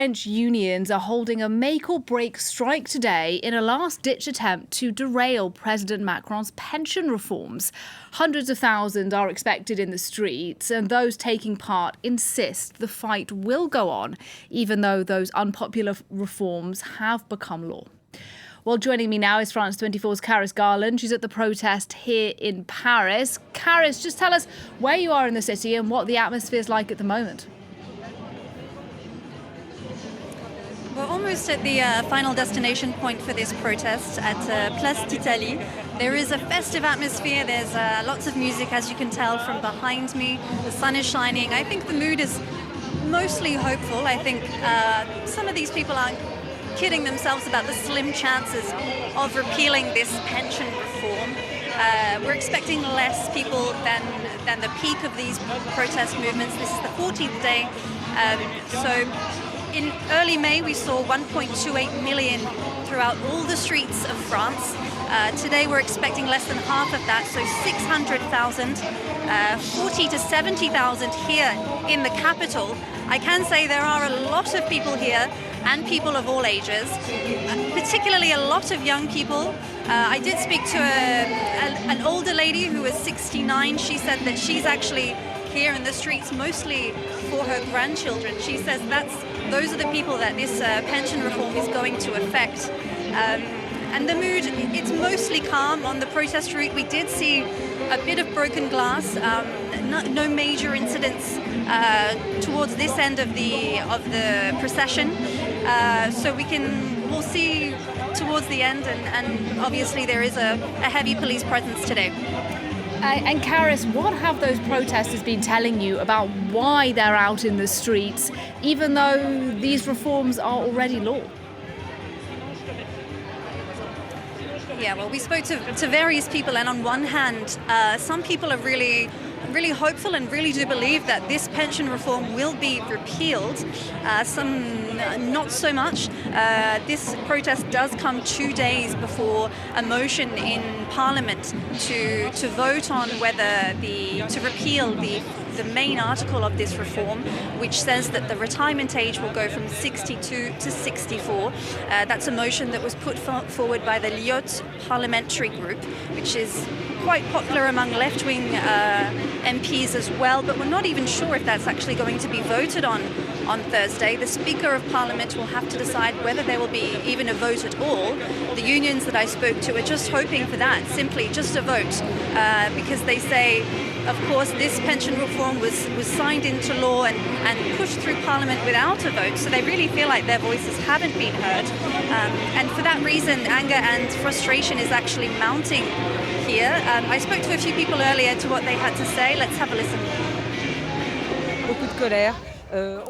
French unions are holding a make-or-break strike today in a last-ditch attempt to derail President Macron's pension reforms. Hundreds of thousands are expected in the streets, and those taking part insist the fight will go on, even though those unpopular reforms have become law. Well, joining me now is France 24's Carys Garland. She's at the protest here in Paris. Carys, just tell us where you are in the city and what the atmosphere is like at the moment. We're almost at the final destination point for this protest at Place d'Italie. There is a festive atmosphere. There's lots of music, as you can tell from behind me. The sun is shining. I think the mood is mostly hopeful. I think some of these people aren't kidding themselves about the slim chances of repealing this pension reform. We're expecting less people than the peak of these protest movements. This is the 14th day. In early May, we saw 1.28 million throughout all the streets of France. Today, we're expecting less than half of that, so 600,000, 40 to 70,000 here in the capital. I can say there are a lot of people here and people of all ages, particularly a lot of young people. I did speak to an older lady who was 69. She said that she's actually here in the streets mostly for her grandchildren. She says those are the people that this pension reform is going to affect. And the mood, it's mostly calm on the protest route. We did see a bit of broken glass, no major incidents towards this end of the procession. So we'll see towards the end, and obviously there is a heavy police presence today. And Carys, what have those protesters been telling you about why they're out in the streets, even though these reforms are already law? Yeah, well, we spoke to various people, and on one hand, some people are really hopeful and really do believe that this pension reform will be repealed. Some not so much. This protest does come 2 days before a motion in Parliament to vote on whether to repeal the main article of this reform, which says that the retirement age will go from 62 to 64. That's a motion that was put forward by the thwart parliamentary group, which is quite popular among left-wing MPs as well, but we're not even sure if that's actually going to be voted on Thursday. The Speaker of Parliament will have to decide whether there will be even a vote at all. The unions that I spoke to are just hoping for that, simply just a vote, because they say, of course, this pension reform was signed into law and pushed through Parliament without a vote, so they really feel like their voices haven't been heard. And for that reason, anger and frustration is actually mounting here. I spoke to a few people earlier to what they had to say. Let's have a listen.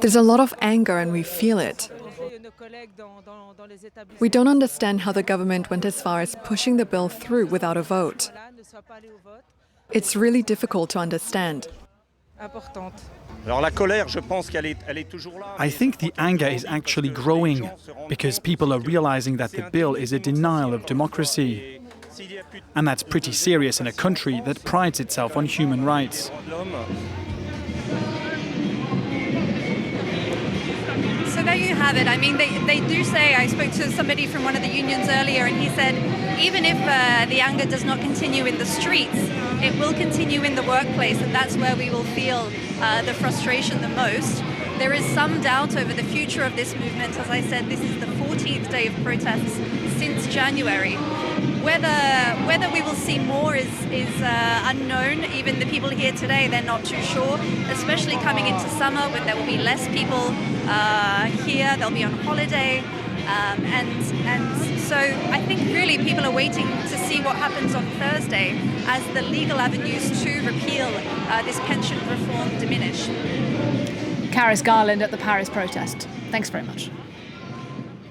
There's a lot of anger and we feel it. We don't understand how the government went as far as pushing the bill through without a vote. It's really difficult to understand. I think the anger is actually growing because people are realizing that the bill is a denial of democracy. And that's pretty serious in a country that prides itself on human rights. So there you have it. I mean, they do say, I spoke to somebody from one of the unions earlier, and he said, even if the anger does not continue in the streets, it will continue in the workplace, and that's where we will feel the frustration the most. There is some doubt over the future of this movement. As I said, this is the 14th day of protests since January. Whether we will see more is unknown. Even the people here today, they're not too sure, especially coming into summer when there will be less people here. They'll be on holiday. And so I think really people are waiting to see what happens on Thursday as the legal avenues to repeal this pension reform diminish. Carys Garland at the Paris protest. Thanks very much.